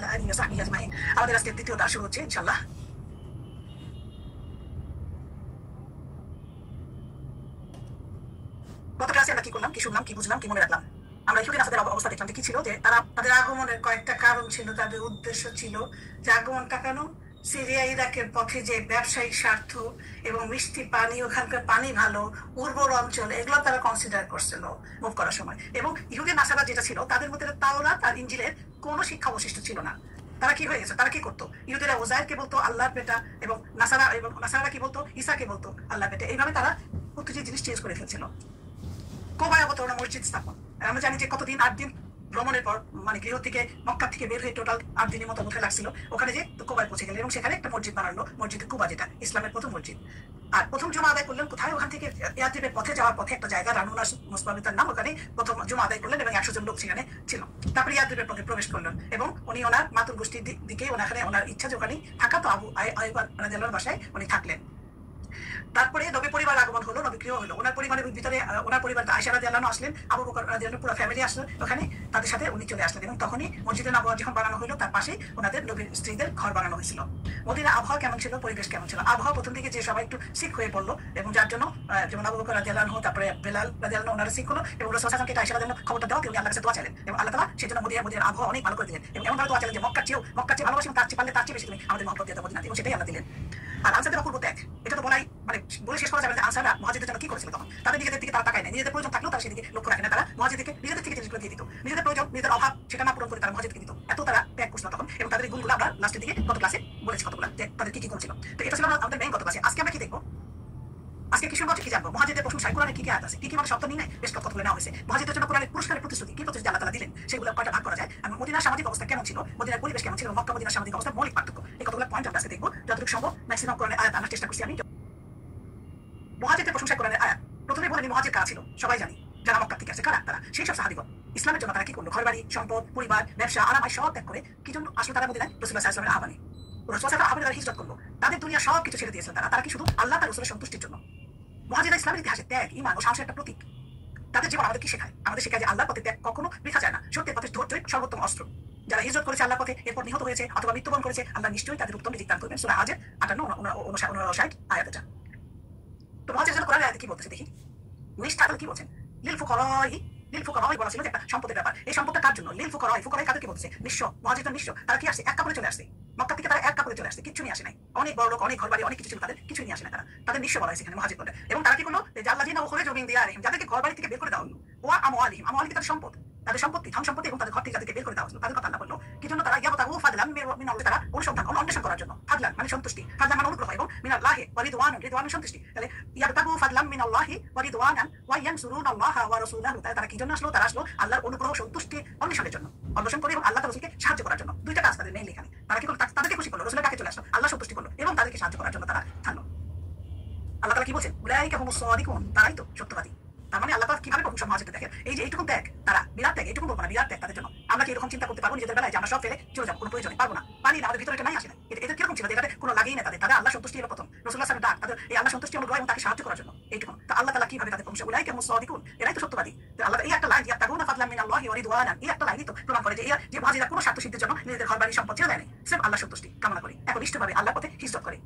আলা আলিহি ওয়া সাহবিহি আজমাইন। আমাদের আজকে দ্বিতীয় দাস শুরু হচ্ছে ইনশাআল্লাহ। গত ক্লাসে আমরা কি করলাম, কি শুনলাম, কি বুঝলাম, কি মনে রাখলাম? আমরা ইহুদি নাসাদের অবস্থা দেখলাম যে কি ছিল, যে তারা তাদের আগমনের কয়েকটা কারণ ছিল, তাদের উদ্দেশ্য ছিল যে আগমন কাটানো, সিরিয়া ইরাকের পথে যে ব্যবসায়িক স্বার্থ এবং মিষ্টি পানি, ওখানকার পানি ভালো, উর্বর অঞ্চল, এগুলো তারা কনসিডার করছিল মুভ করার সময়। এবং ইহুদি নাসারা যেটা ছিল, তাদের মধ্যে তাওরাত আর ইনজিলের কোনো শিক্ষা অবশিষ্ট ছিল না। তারা কি হয়ে গেছে, তারা কি করতো, ইহুদিরা ওজাইরকে বলতো আল্লাহর বেটা, এবং নাসারা কি বলতো, ঈসাকে বলতো আল্লাহর বেটা। এইভাবে তারা প্রতিটি জিনিস চেঞ্জ করে ফেলছিল। কোবায় অবতরণ মসজিদ স্থাপন, আমরা জানি যে কতদিন, 8 দিন ভ্রমণের পর, মানে গৃহ থেকে মক্কা থেকে বের হয়ে টোটাল 8 দিনের মতো বোধহয় লাগছিল, ওখানে যে কোবায় পৌঁছে গেলেন এবং সেখানে একটা মসজিদ বানালো, মসজিদ কুবা, যেটা ইসলামের প্রথম মসজিদ। আর প্রথম জুমা আদায় করলেন কোথায়, ওখান থেকে ইয়াত্রিবের পথে যাওয়ার পথে একটা জায়গা, রানুনাস মুসবাবিতার নাম, ওখানে প্রথম জুমা আদায় করলেন এবং 100 জন লোক সেখানে ছিল। তারপরে ইয়াত্রিবের পথে প্রবেশ করলেন এবং উনি ওনার মাতুল গোষ্ঠীর দিকে, ওনাখানে ওনার ইচ্ছা যে ওখানে থাকা, তো আবু আইয়ুব রাদিয়াল্লাহু বাসায় উনি থাকলেন। তারপরে নবী পরিবার আগমন হলো, নবী গৃহ হলো, ওনার পরিবারের ভিতরে ওনার পরিবার আয়েশা রাদিয়াল্লাহু আনহা আসলেন, আবু বকর রাদিয়াল্লাহু পুরো ফ্যামিলি আসলো ওখানে, তাদের সাথে উনি চলে আসলেন। এবং তখনই মসজিদে নববী যখন বানানো হলো, তার পাশেই ওনাদের নবীর স্ত্রীদের ঘর বানানো হয়েছিল। মদিনার আবহাওয়া কেমন ছিল, পরিবেশ কেমন ছিল? আবহাওয়া প্রথম দিকে যে সবাই একটু শিখ হয়ে পড়লো, এবং যার জন্য যেমন আবু বকর রাদিয়াল্লাহু আনহু, তারপরে বেলাল রাদিয়াল্লাহু ওনারা শিখ হলো, এবং রাসূল সাল্লাল্লাহু আলাইহি ওয়াসাল্লামকে আয়েশা রাদিয়াল্লাহু খবরটা দেওয়া, তিনি আল্লাহর কাছে দোয়া চাইলেন এবং আল্লাহ তাআলা সেজন্য মদিনার আবহাওয়া অনেক ভালো করে দিলেন। এবং এমন ভাবে দোয়া চাইলেন যে মক্কার চেয়ে ভালোবাসি, তার চেয়ে পারলে তার চেয়ে বেশি তুমি আমাদের মহব্বত দিয়ে দাও মদিনাতে, এবং সেটাই আল্লাহ দিলেন। আর আনসারদের অপূর্ব ত্যাগ, এটা তো বলাই, মানে বলে শেষ করা যাবে যে আনসাররা মুহাজিরদের জন্য কি করেছিল তখন। তাদের নিজেদের দিকে তারা তাকায় নাই, নিজেদের প্রয়োজন থাকলেও তারা সেদিকে লক্ষ্য রাখে না, তারা মুহাজিরদেরকে নিজেদের থেকে জিনিসগুলো দিয়ে দিত, নিজেদের প্রয়োজন, নিজেদের অভাব সেটা না পূরণ করে তারা মুহাজিরকে দিত। এত তারা ত্যাগ করছিল তখন। এবং তাদের এই গুণগুলো আমরা লাস্টের দিকে গত ক্লাসে বলেছি কতগুলো, যে তাদের কি কি গুণ ছিল। তো এটা ছিল আমাদের মেইন গত ক্লাসে। আজকে আমরা কি দেখবো, আজকে কি শুনবো, কি জানবো, মুহাজিরদের প্রশংসায় কোরআনে কি কি আয়াত আছে, কি কি মানে শব্দ নিয়ে বেশ কতগুলো নেওয়া হয়েছে। মুহাজিরদের জন্য কোরআনের পুরস্কারের প্রতিশ্রুতি, কি প্রতিশ্রুতি আল্লাহ তাআলা দিলেন, সেগুলো কয়টা ভাগ করা যায়, এবং মদিনার সামাজিক অবস্থা কেমন ছিল, মদিনার পরিবেশ কেমন ছিল, মক্কা মদিনার সামাজিক অবস্থা মৌলিক পার্থক্য, এই কতগুলো পয়েন্ট আমরা আজকে দেখবো। যতটুকু সম্ভব ম্যাক্সিমাম কোরআনের আয়াত আনার চেষ্টা করছি আমি। মুহাজিরদের প্রশংসায় কোরআনের আয়াত, প্রথমে বলেনি মুহাজির কারা ছিল, সবাই জানি, যারা মক্কা থেকে আসে, কারা তারা, সেই সব সাহাবীগণ। ইসলামের জন্য তারা কি করলো, ঘরবাড়ি, সম্পদ, পরিবার, ব্যবসা, আরামাই সব ত্যাগ করে কি জন্য আসলো তারা মদিনায়, রাসূলুল্লাহ সাল্লাল্লাহু আলাইহি ওয়াসাল্লামের আহ্বানে। রাসূল সাল্লাল্লাহু আলাইহি ওয়াসাল্লাম তারা হিজরত করলো, তাদের দুনিয়া সব কিছু ছেড়ে দিয়েছেন তারা কি শুধু আল্লাহ তার রাসূলের সন্তুষ্টির জন্য। মুহাজিররা ইসলামের ইতিহাসে ত্যাগ, ঈমান ও সাহসের একটা প্রতীক। তাদের জীবন আমাদের কি শেখায়, আমাদের শেখায় যে আল্লাহর পথে ত্যাগ কখনো বৃথা যায় না, সত্যের পথে ধৈর্যই সর্বোত্তম অস্ত্র। যারা হিজরত করেছে আল্লাহর পথে, এরপর নিহত হয়েছে অথবা মৃত্যুবরণ করেছে, আল্লাহ নিশ্চয়ই তাদের উত্তম রিজিক দান করবেন। সূরা হাজের 58-59 আয়াতটা। তো মুহাজিরদের জন্য কোরআনের আয়াতে কি বলতেছে দেখি। নিষ্ঠা কি বলছেন, লিল ফুকারাই বলা ছিল যে একটা সম্পদের ব্যাপার। এই সম্পদটা কার জন্য, লিল ফুকারাই কাদেরকে বলতেছে, নিঃস্ব। মুহাজিররা নিঃস্ব, তারা কি আসছে, এক কাপড়ে চলে আসছে মক্কা থেকে, তারা এক কাপড়ে চলে আসছে, কিছু নিয়ে আসে নাই। অনেক বড় লোক, অনেক ঘরবাড়ি, অনেক কিছু ছিল, তাদের কিছু নিয়ে আসে না, তাদের নিঃস্ব বলা হয়েছে এখানে মুহাজিরদের। এবং তারা কি করলো, যে আল্লাযিনা উখরিজু মিন দিয়ারিহিম, যাদেরকে ঘরবাড়ি থেকে বের করে দেওয়া হলো, ওয়া আমওয়ালিহিম, আমওয়ালি তাদের সম্পদ, তাদের সম্পত্তি, ধন সম্পত্তি, এবং তাদের ঘর থেকে যাদেরকে বের করে দেওয়া হলো, তাদের কথা আল্লাহ বললো কি জন্য, তারা ইয়াবতাগু ফাদলান মিনাল্লাহ, তারা অন্বেষণ করার জন্য। ফাদলান মানে সন্তুষ্টি, ফাদলান মানে অনুগ্রহ, এবং মিনাল্লাহি ওয়া রিদওয়ানান সন্তুষ্টি। তাহলে ইয়াবতাগু ফাদলান মিনাল্লাহি ওয়া রিদওয়ানান ওয়া ইয়ানসুরুনাল্লাহা ওয়া রাসূলাহু, তারা কি জন্য আসলো, তারা আসলো আল্লাহর অনুগ্রহ, সন্তুষ্টি অন্বেষণের জন্য, অন্বেষণ করে এবং আল্লাহ তার রাসূলকে সাহায্য করার জন্য। দুইটা কাজ তাদের মেইনলি এখানে। তারা কি করলো, তাদেরকে খুশি করলো, রাসূলের কাছে চলে আসলো, আল্লাহ সন্তুষ্টি করলো এবং তাদেরকে সাহায্য করার জন্য তারা থাকলো। আল্লাহ তাআলা কি বলছেন, উলাইকা হুমুস সাদিকুন, তারাই তো সত্যবাদী। তার মানে আল্লাহ পাক কিভাবে প্রশংসা মুহাজিরদের দেখেন, এই যে এইটুকু ত্যাগ, তারা বিরাট ত্যাগ, এইটুকু বলবো না, বিরাট ত্যাগ তাদের জন্য। আমরা কি এরকম চিন্তা করতে পারবো নিজেদের বেলায় যে আমরা সব ফেলে চলে যাবো, কোনো প্রয়োজনে পারবো না, পারি না, আমাদের ভিতরে এটা নাই, আসে না। এটা কিরকম ছিল, এটাতে কোনো লাগেই না তাদের আল্লাহ সন্তুষ্টি হলো প্রথম, রাসূলুল্লাহ সাল্লাল্লাহু আলাইহি ওয়াসাল্লাম তাদের এই আল্লাহ সন্তুষ্টি অনুগ্রহ এবং তাকে সাহায্য করার জন্য, এইটুকু। তো আল্লাহ তাআলা কিভাবে তাদের প্রশংসা, উলাইকা হুমুস সাদিকুন, এরাই তো সত্যবাদী। তো আল্লাহ এই একটা লাইন, ইয়াতাগুনা ফাদলান মিনাল্লাহি ওয়া রিদওয়ানান, এই একটা লাইনই তো প্রমাণ করে যে মুহাজিররা কোনো স্বার্থ সিদ্ধির জন্য নিজেদের ঘরবাড়ি সম্পদ ছেড়ে দেয়নি, সির্ফ আল্লাহ সন্তুষ্টি কামনা করে একনিষ্ঠভাবে আল্লাহর পথে হিজরত করে।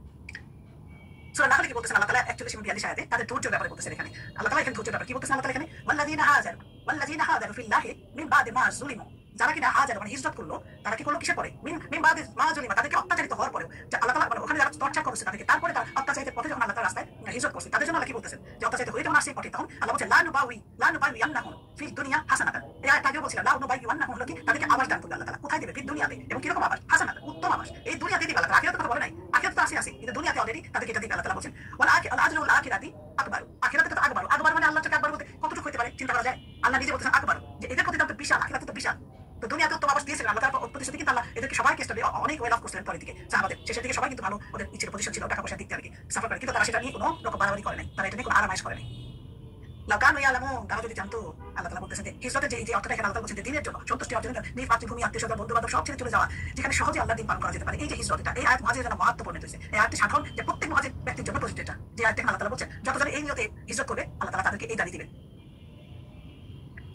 সূরা নাহলে কি বলতেছেন আল্লাহ তাআলা 41-42 আয়াতে তাদের ধৈর্যের ব্যাপারে বলতেছেন এখানে। আল্লাহ তাআলা এখানে ধৈর্যের ব্যাপারে কি বলতেছেন আল্লাহ তাআলা এখানে, ওয়াল্লাযীনা হাজারু ফিল্লাহি মিন বাদি মা যুলিমু, যারা কিনা হাজার মানে হিজরত করলো, তারা কি করলো, কিসের পরে, মিন বাদি মা যুলিমা, তাদেরকে অত্যাচারিত হওয়ার পরে, যে আল্লাহ তাআলা ওখানে যারা টর্চার করছে তাদেরকে, তারপরে তারা অত্যাচারিতের পথে যখন আল্লাহ তাআলা রাস্তায় হিজরত করছে, তাদের জন্য আল্লাহ কি বলতেছেন, যে অত্যাচারিত হয়ে যখন আসছে পথে, তখন আল্লাহ বলছেন লা নুবাইয়ান্নাহুম ফিদ দুনিয়া হাসানাতান। এই আয়াতটা আগেও বলছিলাম, লা নুবাইয়ান্নাহুম হলো কি, তাদেরকে আবাস দান করবে আল্লাহ তাআলা, কোথায় দিবে, ফিদ দুনিয়াতে, এবং কিরকম আবাস, হাসানাতান উত্তম আবাস, এই দুনিয়াতে দিবে আল্লাহ তাআলা, আখিরাতের কথা বলে নাই, আখিরাতে তো আসে, কিন্তু দুনিয়াতে অলরেডি তাদেরকে এটা দিবে আল্লাহ তাআলা বলছেন। ওয়াল আজরুল আখিরাতি আকবার, আখিরাতে তো আকবার মানে আল্লাহ থেকে আকবার বলতে কতটুকু হতে পারে চিন্তা করা যায়। আল্লাহ নিজে বলতেছেন আকবার, যে এদের প্রতিদান তো বিশাল, আখিরাতে তো বিশাল। তো দুনিয়াতে তো আবাস দিয়েছিলেন আল্লাহ তাআলা প্রতিশ্রুতি, কিন্তু আল্লাহ এদেরকে সবাইকে অনেক ওয়েল অফ করছিলেন পরের দিকে, সাহাবাদের শেষের দিকে সবাই কিন্তু ভালো, ওদের ইচ্ছের প্রতিষ্ঠান ছিল, টাকা পয়সা দিক থেকে সাফার করে, কিন্তু তারা সেটা নিয়ে কোনো রকম বাড়াবাড়ি করে নাই, তারা এটা নিয়ে কোনো আরামাইশ করে নাই। লাকানু ইয়ালামুন, তারা যদি জানতো, আল্লাহ তাআলা বলতেছেন যে হিজরতের যে অর্থটা এখানে আল্লাহ বলছেন যে দিনের জন্য সন্তুষ্টি অর্জনের জন্য, নিজ মাতৃভূমি, আত্মীয়স্বজন, বন্ধু-বান্ধব সব ছেড়ে চলে যাওয়া, যেখানে সহজে আল্লাহর দ্বীন পালন করা যেতে পারে, এই যে হিজরত, এটা এই আয়াত মুহাজিরের জন্য মহত্ব পরিণত হয়েছে। এই আয়াতটি সাধারণ যে প্রত্যেক মুহাজির ব্যক্তির জন্য প্রযোজ্য, এটা যে আয়াতটা আল্লাহ তাআলা বলছেন যতজন এই নিয়তে হিজরত করবে আল্লাহ তাআলা তাদেরকে এই দাবি দিবেন।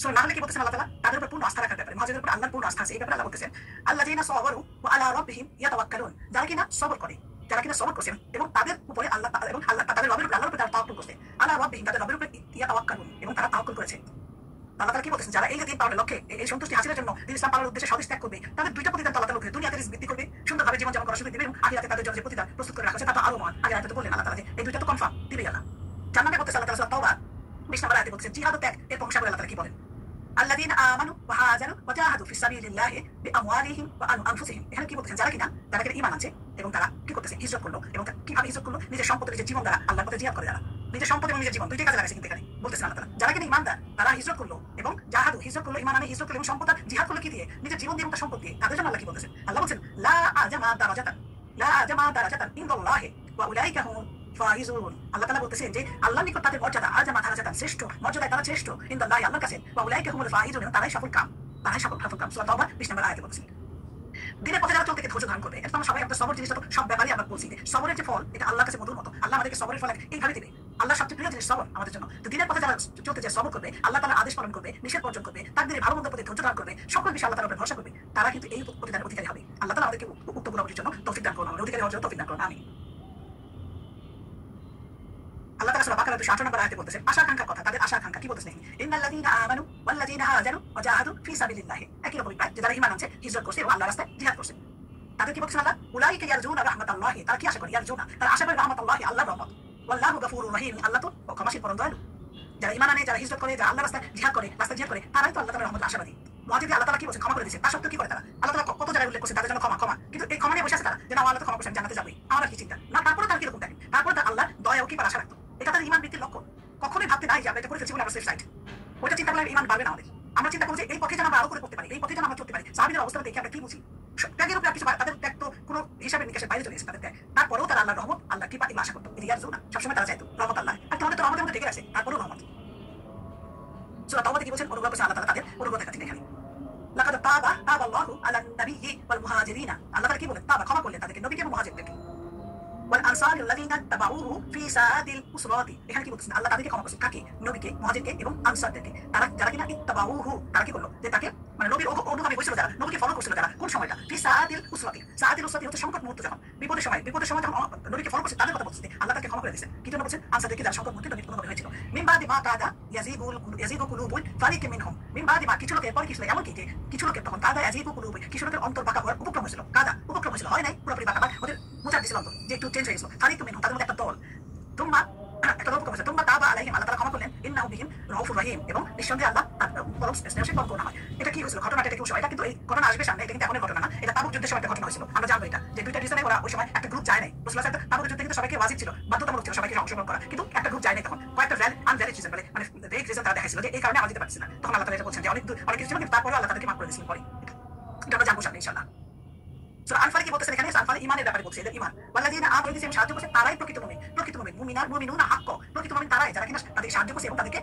সূরা নাহলে কি বলতেছেন আল্লাহ তাআলা তাদের উপর পূর্ণ আস্থা রাখার ব্যাপারে, মুহাজিরদের উপর আল্লাহর পূর্ণ আস্থা আছে এই ব্যাপারে আল্লাহ বলতেছেন আল্লাযীনা সাবারু ওয়া আলা রাব্বিহিম ইয়াতাওয়াক্কালুন, যারা কিনা সবর করে, যারা কিনা সবর করছেন এবং তাদের উপরে আল্লাহ এবং আল্লাহ তাদের রবের উপর আল্লাহর উপর তারা তাওয়াক্কুল করছে, আলা রাব্বিহিম তাদের রবের উপর ইয়াতাওয়াক্কালুন এবং তারা তাওয়াক্কুল করেছে। আল্লাহ তাআলা কি বলতেছেন যারা এই যে দিন পাওয়ার লক্ষ্যে এই সন্তুষ্টি হাসিলের জন্য দিন ইসলাম পালনের উদ্দেশ্যে স্বদেশ ত্যাগ করবে, তাদের দুইটা প্রতিদান আল্লাহ তাআলা দুনিয়াতে রিজক বৃদ্ধি করবে, সুন্দরভাবে জীবনযাপন করার সুযোগ দিবে এবং আখিরাতে তাদের জন্য যে প্রতিদান প্রস্তুত করে রাখা হয়েছে তা তো আরো মহান। আগে আয়াতে বললেন আল্লাহ তাআলা যে এই দুইটা তো কনফার্ম দিবেই আল্লাহ। জান্নাতে বলতেছে আল্লাহ তাআলা সূরা তাওবা 20 নম্বর আয়াতে বলতেছেন জিহাদ ও ত্যাগ এর প্রশংসা করে আল্লাহ তাআলা কি বলেন আল্লাযীনা আমানু ওয়া হাজারু ওয়া জাহাদু ফি সাবিলিল্লাহি বিআমওয়ালিহিম ওয়া আনফুসিহিম। এখানে কি বলতেছেন যারা কিনা ঈমান আনছে এবং তারা কি করতেছে হিজরত করলো, এবং কিভাবে হিজরত করলো নিজের সম্পদ নিজের জীবন দ্বারা আল্লাহর পথে জিহাদ করে, যারা নিজের সম্পদ এবং নিজের জীবন দুইটাই কাজে লাগাইছে। কিন্তু এখানে বলতেছেন আল্লাহ তাআলা যারা কিনা ঈমানদার তারা হিজরত করলো এবং জাহাদু হিজরত করলো, ঈমান আনে হিজরত করলো এবং সম্পদ জিহাদ করলো কি দিয়ে, নিজের জীবন দিয়ে এবং তার সম্পদ দিয়ে, তাদের জন্য আল্লাহ কি বলতেছেন আল্লাহ বলছেন লা আজামা দারাজাতান ইনদাল্লাহি ওয়া উলাইকা হুমুল ফাইজুন। আল্লাহ তাআলা বলতেছেন যে আল্লাহর নিকট তাদের মর্যাদা আজামা দারাজাতান শ্রেষ্ঠ, মর্যাদায় তারা শ্রেষ্ঠ, ইনদাল্লাহি আল্লাহর কাছে, ওয়া উলাইকা হুমুল ফাইজুন তারাই সফল কাম, তারাই সফল কাম। সূরা তাওবা 20 নম্বর আয়াতে বলছেন দিনের পথে যারা চলতে ধৈর্য ধারণ করবে। এটা আমরা সবাই একটা সবর জিনিসটা তো সব ব্যাপারে আমরা বলছি সবরের যে ফল এটা আল্লাহর কাছে মধুর মতো, আল্লাহ আমাদেরকে সবরের ফল এইভাবে দিবে। আল্লাহ সবচেয়ে প্রিয় জিনিস সবর আমাদের জন্য। তো দিনের পথে যারা চলতে যে সবর করবে, আল্লাহ তাআলার আদেশ পালন করবে, নিষেধ বর্জন করবে, তাকদীরের ভালো মন্দ প্রতি ধৈর্য ধারণ করবে, সকল বিষয়ে আল্লাহ তাআলার উপর ভরসা করবে, তারা কিন্তু এই প্রতিদানের অধিকারী হবে। আল্লাহ তাআলা আমাদেরকে উক্ত গুণাবলীর জন্য তৌফিক দান করুন, অধিকারী হওয়ার জন্য তৌফিক দান করুন, আমিন। আল্লাহ তাআলা সূরা বাকারা 218 নম্বর আয়াতে বলতেছেন আশা আকাঙ্ক্ষার কথা, তাদের আশা আকাঙ্ক্ষা কি বলতেছেন ইন্নাল্লাযীনা আমানু ওয়াল্লাযীনা হাজারু ওয়া জাহাদু ফি সাবিলিল্লাহি। একই রকম প্রায় যারা ঈমান আনছে হিজরত করছে এবং আল্লাহর রাস্তায় জিহাদ করছে, তাদের কি বলছেন আল্লাহ উলাইকা ইয়ারজুনা রাহমাতাল্লাহি, তারা কি আশা করে ইয়ারজুনা তারা আশা করে রাহমাতাল্লাহি আল্লাহর রহমত, ওয়াল্লাহু গফুরুর রহিম আল্লাহ তো ক্ষমাশীল পরম দয়ালু। যারা ঈমান আনে, যারা হিজরত করে, যারা আল্লাহর রাস্তায় জিহাদ করে তারাই তো আল্লাহ তাআলার রহমতের আশাবাদী। মুহাজিরদের আল্লাহ তাআলা কি বলছেন ক্ষমা করে দিয়েছে, তার সত্ত্বেও কি করে তারা আল্লাহ তাআলা কত জায়গায় উল্লেখ করছে তাদের জন্য ক্ষমা, কিন্তু এই ক্ষমা নিয়ে বসে আছে তারা যে না আল্লাহ তো ক্ষমা করছেন জান্নাতে যাবে, আমার আর কি চিন্তা না। তারপরে তার কিরকম দেখেন, তারপরে তার আল্লাহ দয়া ও কি আশা রাখতো, এটা তার ঈমান বৃদ্ধির লক্ষণ। কখনোই ভাবতে নাই যে আমরা এটা করে ফেলছি বলে আমরা সেফ সাইড, ওইটা চিন্তা করলে ঈমান বাড়বে না আমাদের। আমরা চিন্তা করি যে এই পথে যেন আমরা আরো করে করতে পারি, এই পথে যেন আমরা চলতে পারি। সাহাবীদের অবস্থা দেখে আমরা কি বুঝি ত্যাগের উপরে কিছু তাদের ত্যাগ তো কোনো হিসাবে নিকাশের বাইরে চলে গেছে তাদের ত্যাগ, তারপরেও তারা আল্লাহর রহমত আল্লাহ কৃপা এগুলো আশা করতো। ইয়ারজুনা সবসময় তারা চাইতো রহমত আল্লাহ, আর তোমাদের তো রহমতের মধ্যে ঢেকে আছে তারপরেও রহমত। সূরা তাওবাতে কি বলছেন অনুগ্রহ করে আল্লাহ তাআলা তাদের অনুগ্রহ দেখাচ্ছেন এখানে লাকাদ তাবাল্লাহু আলান নাবিয়্যি ওয়াল মুহাজিরিনা। আল্লাহ তাআলা কি বলেন তাবা ক্ষমা করলেন তাদেরকে, নবীকে এবং মুহাজিরদেরকে। ওয়াল আনসারিল্লাযীনা তাবাউহু ফি সাআতিল উসরাতি, এখানে কি বলছেন আল্লাহ তাদেরকে ক্ষমা করেছেন কাকে, নবীকে, মুহাজিরকে এবং আনসারদেরকে। তারা যারা কিনা ইত্তাবাউহু তারা কি করলো যে তাকে মানে নবীর অনুগামী হয়েছিল, যারা নবীকে ফলো করছিল, যারা কোন সময়টা ফি সাআতিল উসরাতি, সাআতিল উসরাতি হচ্ছে সংকট মুহূর্ত, যখন বিপদের সময় যখন নবীকে ফলো করছে তাদের কথা বলছে আল্লাহ তাকে ক্ষমা করে দিয়েছেন। কি জন্য বলছেন আনসারদেরকে যারা সংকট মুহূর্তে নবীর অনুগামী হয়েছিল। মিন বাদি মা কাদা ইয়াজিগু কুলুবুল ফারিকিন মিনহুম, মিন বাদি মা কিছু লোকের পরে কিছু এমন কি যে কিছু লোকের তখন কাদা ইয়াজিগু কুলুবু কিছু লোকের অন্তর বাঁকা হওয়ার উপক্রম হয়েছিল, কাদা উপক্রম হয়েছিল, হয় নাই পুরোপুরি বাঁকা, ওদের মুজার দিছিল অন্তর যে একটু চেঞ্জ হয়ে গেছিল। ফারিকিন মিনহুম তাদের মধ্যে একটা দল, তোমরা একটা লোক কমেছে তোমরা তাবা আলাইহিম আল্লাহ তাআলা ক্ষমা করলেন ইন্নাহু বিহিম রাউফুর রহিম, এবং নিঃসন্দেহে আল্লাহ পরম স্নেহশীল পরম করুণাময়। এটা কি হয়েছিল ঘটনাটা, এটা কি এটা কিন্তু এই ঘটনা আসবে সামনে, এটা কিন্তু এখনের ঘটনা না, এটা তাবুক যুদ্ধের সময় একটা ঘটনা হয়েছিল। আমরা জানবো এটা যে দুইটা রিজনে ওরা ওই সময় একটা গ্রুপ যায় নাই, রাসূলুল্লাহ সাল্লাল্লাহু আলাইহি ওয়াসাল্লাম তাবুক যুদ্ধে কিন্তু সবাইকে ওয়াজিব ছিল, বাধ্যতামূলক ছিল সবাইকে অংশগ্রহণ করা, কিন্তু একটা গ্রুপ যায় নাই। তখন কয়েকটা আনভ্যালিড রিজন মানে ভেগ রিজন তারা দেখাইছিল যে এই কারণে আমরা যেতে পারছি না। তখন আল্লাহ তাআলা এটা বলছেন যে অনেক কিছু ছিল কিন্তু তারপরেও আল্লাহ তাদেরকে মাফ করে দিয়েছিলেন পরে। এটা আমরা জানবো সামনে ইনশাআল্লাহ। সূরা আনফাল কি বলতেছেন এখানে, আনফাল ঈমানের ব্যাপারে বলছে, এদের ঈমান ওয়াল্লাযীনা আমানু দিয়েছে সাহায্য করছে তারাই প্রকৃত মুমিন মুমিনুনা হাক্ক, প্রকৃত মুমিন তারাই যারা কিনা তাদেরকে সাহায্য করছে এবং তাদেরকে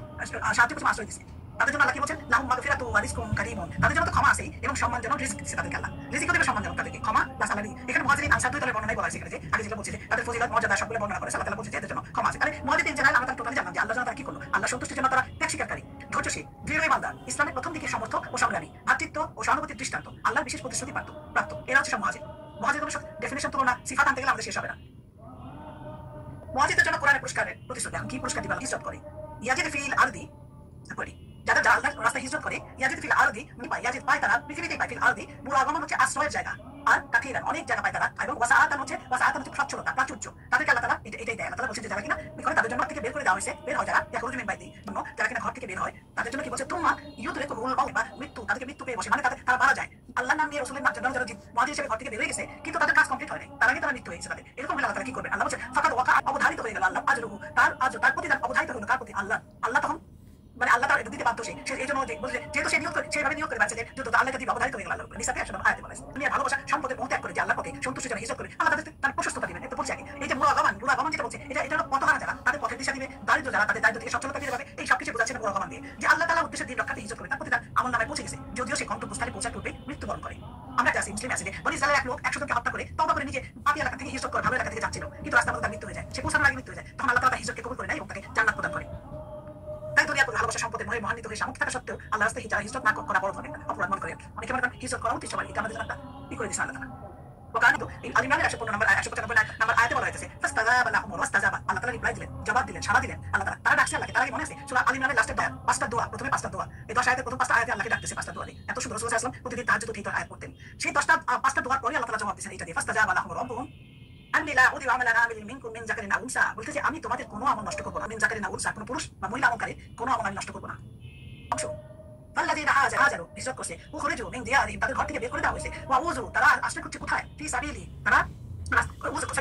সাহায্য করছে আশ্রয় দিয়েছে। তাদের জন্য আল্লাহ কি বলছেন লাহুম মাগফিরাতু ওয়া রিজকুন কারীমুন, তাদের জন্য তো ক্ষমা আছে এবং সম্মানজনক রিজক দিয়েছে তাদেরকে আল্লাহ, রিজক দেবে সম্মানজনক তাদেরকে, ক্ষমা প্লাস আল্লাহ। এখানে মুহাজিরিন আনসার দুই দলের বর্ণনাই বলা হয়েছে এখানে, যে আগে যেটা বলছে যে তাদের ফজিলত মর্যাদা সবগুলো বর্ণনা করে আল্লাহ তাআলা বলছে যে এদের জন্য ক্ষমা আছে। তাহলে মুহাজিরিন জেনারেল আমরা টোটালি জানলাম যে আল্লাহ তাআলা কি করলো, আল্লাহ সন্তুষ্টির জন্য তারা ত্যাগ স্বীকারকারী, ধৈর্যশীল, দৃঢ় ইমানদার, ইসলামের প্রথম দিকে সমর্থ ও সংগ্রামী, ভ্রাতৃত্ব ও সহানুভূতির দৃষ্টান্ত, আল্লাহর বিশেষ প্রতিশ্রুতি প্রাপ্ত। এরা হচ্ছে সব মুহাজির। মুহাজিরদের ডেফিনিশন তুলনা সিফাত আনতে গেলে আমাদের শেষ হবে না। মুহাজিরদের জন্য কোরআনের পুরস্কারের প্রতিশ্রুতি, এখন কি পুরস্কার দিবে, হিজরত করে ইয়াজিদ ফিল আরদি, যারা আল্লাহর রাস্তায় হিজরত করে ইয়াজিদ ফিল আরদি ইয়াজিদ পায় তারা পৃথিবীতেই পায়, ফিল আরদি মুরাগামান হচ্ছে আশ্রয়ের জায়গা, আর কাথিরান অনেক জায়গা পায় তারা, এবং ওয়াসাআতান হচ্ছে সচ্ছলতা প্রাচুর্য, তাদেরকে আল্লাহ তাআলা এটাই দেয়। আল্লাহ তাআলা বলছেন যে যারা কিনা তাদের জন্য থেকে বের করে দেওয়া হয়েছে, বের হয় যারা ইয়াখরুজু মিন বাইতি, যারা কিনা ঘর থেকে বের হয় তাদের জন্য কি বলছে তোমরা ইউদরিকুল মাউত বা মৃত্যু, তাদেরকে মৃত্যু পেয়ে বসে, মানে তারা মারা যায় আল্লাহর নাম নিয়ে রাসূলের নাম জন্য যারা মুহাজির হিসেবে ঘর থেকে বের হয়ে গেছে কিন্তু তাদের কাজ কমপ্লিট হয় নাই, তার আগে তারা মৃত্যু হয়েছে তাদের, এরকম হলে আল্লাহ তাআলা কি করবেন, আল্লাহ বলছেন ফাকাদ ওয়াকা অবধারিত হয়ে গেল আল্লাহ আজরুহু, তার প্রতিদান অবধারিত হলো কার প্রতি, আল্লাহ তখন মানে আল্লাহ তার দিতে বাধ্য, সে এই জন্য বলছে যেহেতু সে নিয়োগ করে সেইভাবে নিয়োগ করে বাচ্চাদের যুদ্ধ আল্লাহ কাছে অবধারিত হয়ে গেল আল্লাহ নিসাতে আসলে আয়াতে বলেছে দুনিয়ার ভালোবাসা সম্পদের পথ ত্যাগ করে যে আল্লাহ পথে সন্তুষ্ট যারা হিজরত করে আল্লাহ তাদের প্রশস্ততা দিবেন। এটা বলছে আগে এই যে মুরাগামান যেটা বলছে এটা হলো পথহারা যারা, তাদের পথের দিশা দিবে, দারিদ্র যারা তাদের দারিদ্র থেকে সচ্ছলতা দিয়ে যাবে, এই সবকিছু বোঝাচ্ছেন মুরাগামান দিয়ে যে আল্লাহ তাআলা উদ্দেশ্যে দিন রক্ষাতে হিজরত করে তার প্রতিদান আমল নামে পৌঁছে গেছে, যদিও সে গন্তব্যস্থলে পৌঁছার পূর্বে মৃত্যুবরণ করে। আমরা একটা মুসলিম আছে যে বনি ইসরায়েলের এক লোক 100 জনকে হত্যা করে তওবা করে নিজে পাপী এলাকা থেকে হিজরত করে ভালো এলাকা থেকে যাচ্ছিল, কিন্তু রাস্তার মধ্যে তার মৃত্যু হয়ে যায়, সে পৌঁছানোর আগে মৃত্যু হয়ে যায়, তখন আল্লাহ তাআলা হিজরতকে কবুল করে নেয় এবং তাকে জান্নাত প্রদান করে। তাই দুনিয়া ভালোবাসা সম্পদে মনে মহান্বিত হয়ে সামর্থ্য থাকা সত্ত্বেও আল্লাহ রাস্তায় যারা হিজরত না করা বড় ধরনের অপরাধ মনে করে। অনেকে মনে করেন হিজরত করা উচিত সবাই, এটা আমাদের জন্য একটা ই করে দিচ্ছে আল্লাহ। আল্লাহ তাআলা রিপ্লাই দিলেন, জবাব দিলেন, সাড়া দিলেন। আল্লাহ তারা ডাকছে আল্লাহকে। তার আগে মনে আছে সূরা আল ইমরানের লাস্টের পাঁচটা দোয়া, প্রথমে পাঁচটা দোয়া, এই 10 আয়াতের প্রথম 5টা আয়াতে আল্লাহকে ডাকতেছে 5টা দোয়া দিয়ে। এত সুন্দর রাসূল সাল্লাল্লাহু আলাইহি ওয়াসাল্লাম প্রতিদিন তাহাজ্জুদ উঠে আয়াত পড়তেন। সেই 5টা দোয়ার পরে আল্লাহ তাআলা জবাব দিয়েছেন এটা দিয়ে, ফাস্তাজাবা লাহুম রাব্বুহুম আন্নী লা উযিউ আমালা আমিলিন মিনকুম মিন যাকারিন আও উনসা, বলতেছে আমি তোমাদের কোনো আমল নষ্ট করব না, মিন যাকারিন আও উনসা, কোনো পুরুষ বা মহিলা আমলকারী কোনো আমল আমি নষ্ট করব না। অংশ ফাল্লাযীনা হাজারু হিজরত করছে, উখরিজু মিন দিয়ারিহিম, তাদের ঘর থেকে বের করে দেওয়া হয়েছে, ওয়া উযু, তারা আশ্রয় করছে কোথায়, ফি সাবিলি, তারা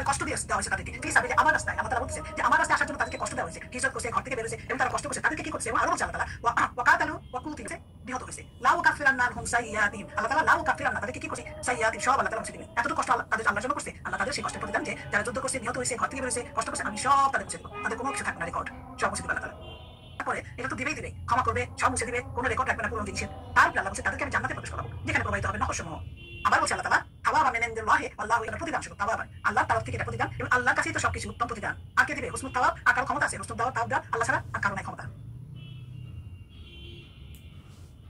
কষ্ট দিয়ে দেওয়া হয়েছে তাদেরকে, ফি সাবিলি, আমার রাস্তায়। আল্লাহ তাআলা বলতেছে যে আমার রাস্তায় আসার জন্য তাদেরকে কষ্ট দেওয়া হয়েছে, হিজরত করছে, ঘর থেকে বের হয়েছে এবং তারা কষ্ট করছে, তাদেরকে কি করছে, আরো বলছে আল্লাহ তাআলা ওয়া কাতালু ওয়া কুতিলু, নিহত হয়েছে। লাউ কাফিরান্না আনহুম সাইয়্যাতিহিম, আল্লাহ তাআলা লাউ কাফিরান্না, তাদেরকে কি করছে, সাইয়্যাতিহিম, সব আল্লাহ তাআলা মুছে দিবেন। এতটুকু কষ্ট তাদের আল্লাহর জন্য করছে, আল্লাহ তাদের সেই কষ্টের প্রতিদান যে যারা যুদ্ধ করছে, নিহত হয়েছে, ঘর থেকে বের হয়েছে, কষ্ট করছে, আমি সব তাদের মুছে দেব, তাদের কোনো কিছু থাকবে না, রেকর্ড সব মুছে দেবে আল্লাহ তাআলা। তারপরে এটা তো দিবেই দিবে, ক্ষমা করবে, সব মুছে দিবে, কোনো রেকর্ড রাখবে না পুরনো জিনিসের। তারপরে আল্লাহ বলছে তাদেরকে আমি জান্নাতে প্রবেশ করাবো, যেখানে প্রবাহিত হবে নহরসমূহ। আবার বলছে আল্লাহ তাআলা তাওয়াবান মিন ইনদিল্লাহি, আল্লাহু এটা প্রতিদান শুধু তাওয়াবান, আল্লাহর তরফ থেকে এটা প্রতিদান, এবং আল্লাহর কাছেই তো সবকিছু উত্তম প্রতিদান। আর কে দিবে হুসনুত তাওয়াব? আর কারো ক্ষমতা আছে হুসনুত তাওয়াব আল্লাহ ছাড়া আর কারো নাই ক্ষমতা।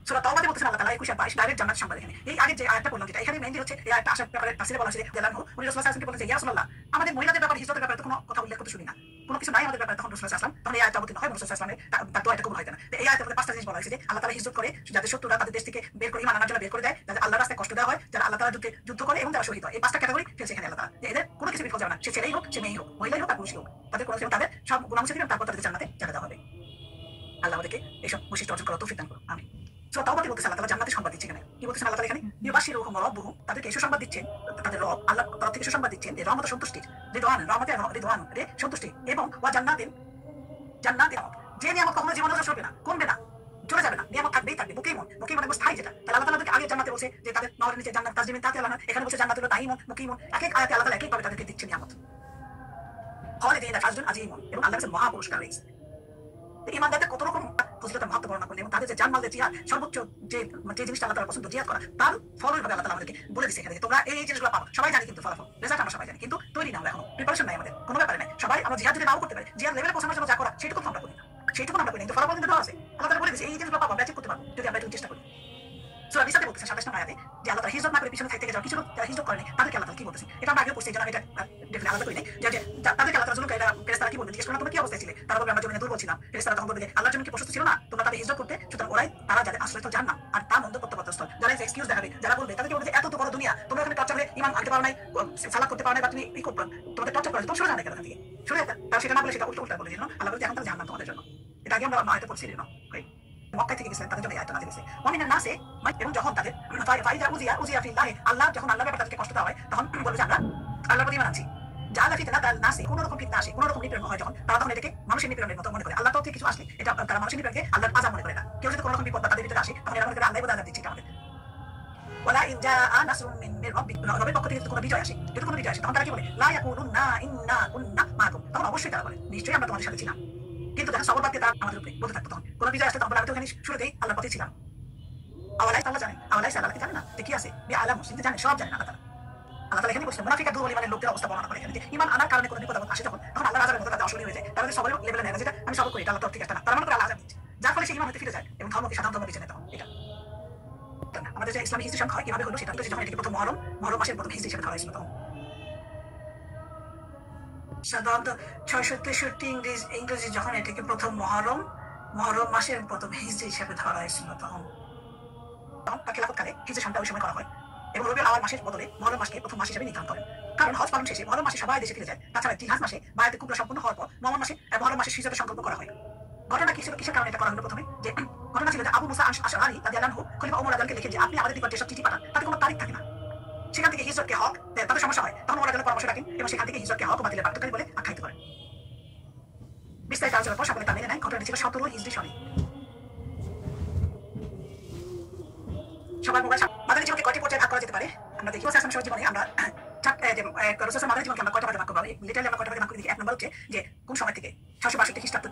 সূরা তাওবাতে বলতেছেন আল্লাহ তাআলা 21 আর 22 ডাইরেক্ট জান্নাত সংবাদ। এখানে এই আগে যে আয়াতটা বললাম, যেটা এখানে মেইনলি হচ্ছে এই আয়াতটা আসার ব্যাপারে তাফসীরে বলা হয়েছে যে উনি রাসূলুল্লাহ সাল্লাল্লাহু আলাইহি ওয়াসাল্লাম বলেন যে ইয়া রাসূলুল্লাহ, আমাদের মহিলাদের ব্যাপারে হিজরতের ব্যাপারে তো কোনো কথা উল্লেখ করতে শুনি না, কোনো কিছু নাই আমাদের ব্যাপারে। তখন রাসূলুল্লাহ সাল্লাল্লাহু আলাইহি ওয়াসাল্লাম তখন এই আয়াতটা অবতীর্ণ হয়, রাসূলুল্লাহ সাল্লাল্লাহু আলাইহি ওয়াসাল্লাম তার দোয়াটা কবুল হয় না। তো এই আয়াতের মধ্যে 5টা জিনিস বলা হয়েছে যে আল্লাহ তাআলা হিজরত করে, যাদের শত্রুরা তাদের দেশ থেকে বের করে ঈমান আনার জন্য বের করে দেয়, যাদের আল্লাহর রাস্তায় কষ্ট দেওয়া হয়, যারা আল্লাহ তাআলা যুদ্ধ করে এবং যারা শহীদ হয়, এই 5টা ক্যাটাগরি ফেলছে এখানে আল্লাহ তাআলা, যে এদের কোনো কিছু বিফল যাবে না, সে ছেলেই হোক, সে মেয়েই হোক, মহিলাই হোক আর পুরুষই হোক, তাদের কোনো কিছু, তাদের সব গুনাহ মুছে দিবেন, তারপর তাদের জান্নাতে যেতে দেওয়া হবে। আল্লাহ আমাদেরকে এইসব বৈশিষ্ট্য অর্জন করার তৌফিক দান করুন, আমিন। সূরা তাওবাতে বলতেছে আল্লাহ তাআলা জান্নাতের সংবাদ দিচ্ছেন। এখানে কি বলতেছেন আল্লাহ তাআলা? এখানে ইউবাশশিরুহুম রাব্বুহুম, তাদেরকে সুসংবাদ দিচ্ছেন, তাদের রব আল্লাহ তরফ থেকে সুসংবাদ দিচ্ছেন যে রহমত সন্তুষ্টি, রিদওয়ান, রহমতে রিদওয়ান রে সন্তুষ্টি, এবং ওয়া জান্নাতিন, জান্নাতিন, যে নিয়ামত কখনো জীবনে নষ্ট হবে না, কমবে না, চলে যাবে না, নিয়ামত থাকবেই থাকবে, মুকিমুন এবং স্থায়ী, যেটা তাহলে আল্লাহ তাআলা আগে জান্নাতে বলছে যে তাদের নহরের নিচে জান্নাত তাজরিমিন তাহতিহা আল-আনহার, এখানে বলছে জান্নাতুল নাঈমুন মুকিমুন। এক এক আয়াতে আল্লাহ তাআলা একইভাবে তাদেরকে দিচ্ছেন নিয়ামত। খালিদিনা ফাজরুন আযীমুন, এবং আল্লাহ কাছে মহা পুরস্কার রয়েছে। ঈমানদারদের কত রকম ফজিলতের মাহাত্ম্য বর্ণনা করলেন, এবং তাদের যে জানমাল, যে জিহাদ, সর্বোচ্চ যে জিনিসটা আল্লাহ তাআলা পছন্দ, জিহাদ করা, তার ফল হিসেবে আল্লাহ তাআলা আমাদেরকে বলে দিয়েছে এখানে তোমরা এই জিনিসগুলো পাবো। সবাই জানি কিন্তু ফলাফল, রেজাল্ট আমরা সবাই জানি, কিন্তু তৈরি না, আমরা এখনো প্রিপারেশন নাই, আমাদের কোনো ব্যাপারে নাই। সবাই আমরা জিহাদ যদি নাও করতে পারি, জিহাদ লেভেলে পৌঁছানোর জন্য যা করা সেইটুকু আমরা করি না, সেইটুকু আমরা করি না, কিন্তু ফলাফল কিন্তু দেওয়া আছে। আল্লাহ তাআলা বলে দিয়েছে এই জিনিসগুলো পাবো, আমরা অ্যাচিভ করতে পারবো যদি আমরা একটু চেষ্টা করি। সূরা নিসাতে বলতেছেন 27 নম্বর আয়াতে যে আল্লাহ তাআলা হিজরত না করে পিছনে থেকে যাওয়া কিছু লোক যারা হিজরত করেনি, তাদেরকে আল্লাহ তাআলা কি বলতেছেন, এটা আমরা আগে পড়ছি, জানা এটা ডেফিনেটলি আলাদা করি নাই, যে তাদেরকে আল্লাহ তাআলা যখন ফেরেশতারা কি বলবেন, জিজ্ঞেস করলেন তোমরা কি অবস্থায় ছিলে, তারা বলবে আমরা জমিনে দুর্বল ছিলাম। ফেরেশতারা তখন বলবে যে আল্লাহর জন্য কি প্রশস্ত ছিল না, তোমরা তাদের হিজরত করতে, সুতরাং ওরাই তারা যাদের আশ্রয়স্থল জান্নাত আর তা মন্দ প্রত্যাবর্তনস্থল। যারা এক্সকিউজ দেখাবে, যারা বলবে, তাদেরকে বলবে যে এত তো বড় দুনিয়া, তোমরা এখানে টর্চার হয়ে ঈমান আনতে পারো নাই, সালাত করতে পারো নাই, বা তুমি ই করতে, তোমাদের টর্চার করা, তোমরা সরে যাবে এখান থেকে, সরে যেতে। তারা সেটা না বলে সেটা উল্টা বলে দিল, আল্লাহ বলে এখন তারা জান্নাত তোমাদের জন্য। এটা আগে আমরা আয়াতে পড়ছি না, মক্কা থেকে গেছিলেন, তাদের জন্য এই আয়াতটা নাযিল হয়েছে। ওয়ামিনান নাসি, এবং যখন তাদের ফাইজা উজিয়া ফিল্লাহি, আল্লাহ যখন আল্লাহর ব্যাপারে তাদেরকে কষ্ট দেওয়া হয়, তখন বলবে যে আমরা আল্লাহর প্রতি ঈমান আনছি। জাআলা ফিতনাতান নাসি, কোনো রকম ফিতনা আসে, কোনো রকম নিপীড়ন হয় যখন, তারা তখন এটাকে মানুষের নিপীড়নের মতো মনে করে। আল্লাহ তরফ থেকে কিছু আসলে এটা তারা মানুষের নিপীড়নকে আল্লাহর আযাব মনে করে না। কেউ যদি কোনো রকম বিপদ তাদের ভিতরে আসে, তখন এরা মনে করে আল্লাহ বোধহয় আযাব দিচ্ছে আমাদের। ওয়ালা ইন জাআ নাসরুম মিন রাব্বিক, রবের পক্ষ থেকে যদি কোনো বিজয় আসে, যদি কোনো বিজয় আসে, তখন তারা কি বলে, লা ইয়াকুলুন্না ইন্না কুন্না মাআকুম, তখন অবশ্যই তারা বলে নিশ্চয়ই আমরা তোমাদের সাথে ছিলাম। কিন্তু যখন সবর বাদকে তারা আমাদের উপরে বলতে থাকতো, তখন কোনো বিজয় আসলে তখন আমরা তো ওখানে শুরুতেই আল্লাহর পথে ছিলাম। আওয়ালাই আল্লাহ জানেন, আওয়ালাই আল্লাহ কি জানে না, কি আছে আলাম মুসলিম জানে, সব জানেন আল্লাহ তাআলা। আল্লাহ তাআলা এখানে বলছেন মুনাফিক আর দুর্বল ইমানের লোকদের অবস্থা বর্ণনা করে এখানে, যে ঈমান আনার কারণে কোনো বিপদ আসে তখন আল্লাহর আযাবের মধ্যে তাদের অসুবিধা হয়ে যায়, তাদের সবরের লেভেলে নেয় না, যেটা আমি সবর করি এটা আল্লাহর তরফ থেকে আসে না, তারা মনে করে আল্লাহ আযাব দিচ্ছে, যার ফলে সে ঈমান হতে ফিরে যায় এবং ধর্মকে সাধারণ ধর্ম বেছে নেয়। তখন এটা আমাদের যে ইসলামিক হিস্ট্রি সংখ্যা হয় কিভাবে হলো, সেটা হচ্ছে যখন এটাকে প্রথম মহরম মাসের প্রথম হিজরি হিসেবে ধরা হয়েছিল। তখন সাধারণত 663 ইংরেজি যখন এটাকে প্রথম মহরম মাসের প্রথম হিজরি হিসেবে ধরা হয়েছিল, তখন খিলাফতকালে হিজরি সনটা ওই সময় করা হয়, এবং রবিউল আউয়াল মাসের বদলে মহরম মাসকে প্রথম মাস হিসেবে নির্ধারণ করেন। কারণ হজ পালন শেষে মহরম মাসে সবাই দেশে ফিরে যায়, তাছাড়া জিলহজ মাসে বায়াতে কুবরা সম্পূর্ণ হওয়ার পর মহরম মাসে হিজরতের সংকল্প করা হয়। ঘটনা কি ছিল, কিসের কারণে এটা করা হলো? প্রথমে যে ঘটনা ছিল যে আবু মুসা আশআরী রাদিয়াল্লাহু আনহু খলিফা ওমর রাদিয়াল্লাহু লিখেন যে আপনি আমাদের নিকট যেসব চিঠি পাঠান তাতে কোনো তারিখ থাকে না, সেখান থেকে হিজরতকে হক তাদের সমস্যা হয়, তখন ওমর রাদিয়াল্লাহু পরামর্শ রাখেন এবং সেখান থেকে হিজরতকে হক ও বাতিলের পার্থক্য বলে আখ্যায়িত করেন। বিস্তারিত আলোচনার পর সকলে তা মেনে নেন। ঘটনাটি ছিল 17 হিজরি সনে। সবার মোবাইল মাদানী জীবনকে কয়টি পর্যায়ে ভাগ করা যেতে পারে? আমরা দেখি ওয়াসাস সমাজ জীবনে আমরা রাসূল মাদানী জীবনকে আমরা কয়টা ভাগে ভাগ করব? লিটারালি আমরা কয়টা ভাগে ভাগ করে দেখি। এক নম্বর হচ্ছে যে কোন সময় থেকে 662 খ্রিস্টাব্দ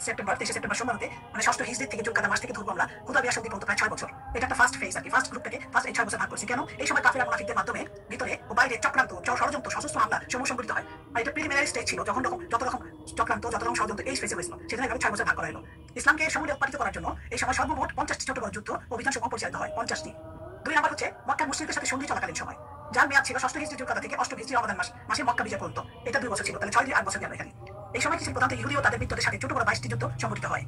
সেপ্টেম্বর 23 সেপ্টেম্বর সম্বন্ধে মানে 6ষ্ঠ হিজরি থেকে যুলকাদা মাস থেকে ধরবো আমরা হুদায়বিয়া সন্ধি পর্যন্ত প্রায় 6 বছর। এটা একটা ফার্স্ট ফেজ আর কি, ফার্স্ট গ্রুপটাকে ফার্স্ট এই 6 বছর ভাগ করেছি। কেন? এই সময় কাফিরা মুনাফিকদের মাধ্যমে ভিতরে ও বাইরে চক্রান্ত ষড়যন্ত্র সশস্ত্র হামলা সমূহ সংঘটিত হয়। আর এটা প্রিলিমিনারি স্টেজ ছিল, যত রকম চক্রান্ত যত রকম ষড়যন্ত্র এই ফেজে হয়েছিল, সেখানে 6 বছর ভাগ করা হলো। ইসলামকে সমূলে যুদ্ধ অভিযান সমূহ পরিচালিত হয় 50টি। 2 নম্বর হচ্ছে মক্কা মুশরিকদের সাথে সন্ধি চলাকালীন সময়, যার মেয়াদ ছিল 6 হিজরি জুলকাদা থেকে 8 হিজরি রমাদান মাসে মক্কা বিজয় পর্যন্ত। এটা 2 বছর ছিল, তাহলে 6 8 বছর গেল এখানে। এই সময় কিছু প্রধানত ইহুদি ও তাদের মিত্রদের সাথে ছোট বড় 22টি যুদ্ধ সংঘটিত হয়।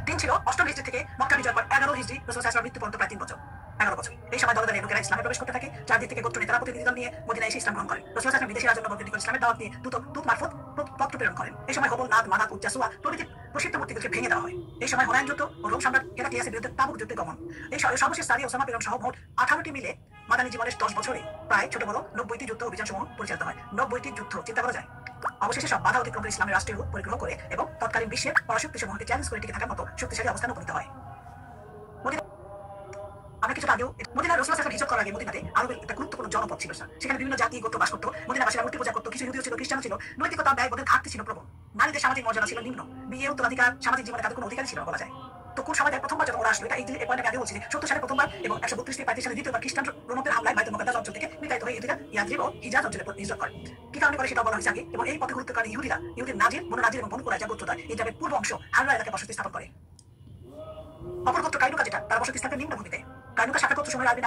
3 ছিল 8 হিজরি থেকে মক্কা বিজয় পর 11 হিজরি রাসূল সাল্লাল্লাহু আলাইহি ওয়াসাল্লাম মৃত্যু পর্যন্ত প্রায় 3 বছর, 11 বছর। এই সময় দলে দলে লোকেরা ইসলামে প্রবেশ করতে থাকে। চারদিক থেকে গোত্র নেতারা প্রতিনিধি দল নিয়ে মদিনায় এসে ইসলাম গ্রহণ করেন। রাসূল সাল্লাল্লাহু আলাইহি ওয়াসাল্লাম বিদেশী রাজন্য বর্গকে ইসলামের দাওয়াত দিয়ে দূত মারফত পত্র প্রেরণ করেন। এই সময় হবল, নাদ, মানাত, উজ্জা, সুয়া প্রভৃতি প্রসিদ্ধ মূর্তিগুলোকে ভেঙে দেওয়া হয়। এই সময় হুনাইন যুদ্ধ ও রোম সম্রাট হেরাক্লিয়াসের বিরুদ্ধে তাবুক যুদ্ধে গমন। এই সর্বশেষ সারি ওসামা প্রেরণ সহ মোট 18টি মিলে মাদানী জীবনের 10 বছরে প্রায় ছোট বড় 90টি যুদ্ধ অভিযান সমূহ পরিচালিত হয়। 90টি যুদ্ধ, চিন্তা করা যায়। অবশেষে সব বাধা অতিক্রম করে ইসলামের রাষ্ট্রীয় রূপ পরিগ্রহ করে এবং তৎকালীন বিশ্বের পরাশক্তি সমূহকে চ্যালেঞ্জ করে টিকে থাকার মতো শক্তিশালী অবস্থানে উপনীত হয়। আমরা কিছু আগেও মদিনার রাসূল সাল্লাল্লাহু আলাইহি ওয়াসাল্লাম হিজরত করার আগে মদিনাতে আরবের একটা গুরুত্বপূর্ণ জনপদ ছিল। সেখানে বিভিন্ন জাতি গোত্র বাস করতো। মদিনাবাসীরা মূর্তি পূজা করতো, কিছু ইহুদিও ছিল, খ্রিস্টানও ছিল। নৈতিকতা ব্যয়বোধের ঘাটতি ছিল প্রবল। নারীদের সামাজিক মর্যাদা ছিল নিম্ন। বিয়ে উত্তরাধিকার, সামাজিক জীবনে তাদের কোনো অধিকারই ছিল না বলা যায়। তো কোন সময় প্রথমবার যখন ওরা আসলো, এটা এই পয়েন্টে আগে বলছি যে 70 সালে প্রথমবার এবং 132 থেকে 35 সালে দ্বিতীয়বার খ্রিস্টান রোমকদের হামলায় বাইতুল মুকাদ্দাস অঞ্চল থেকে বিতাড়িত হয়ে ইহুদিরা ইয়াথরিব ও হিজাজ অঞ্চলে হিজরত করে। কি কারণে করে সেটা বলা হয়েছে আগে। এবং এই পথে গুরুত্ব কারণে ইহুদির নাজির, বনু নাজির এবং বনু কুরাইজা গোত্রদ্বয় হিজাবের পূর্ব অংশ হাররা এলাকায় বসতি স্থাপন করে। অপর গোত্র কাইনুকা, যেটা তারা বসতি স্থাপনের নিম্ন ভূমিতে। কাইনুকা শাখা গোত্র সময়ের আরবি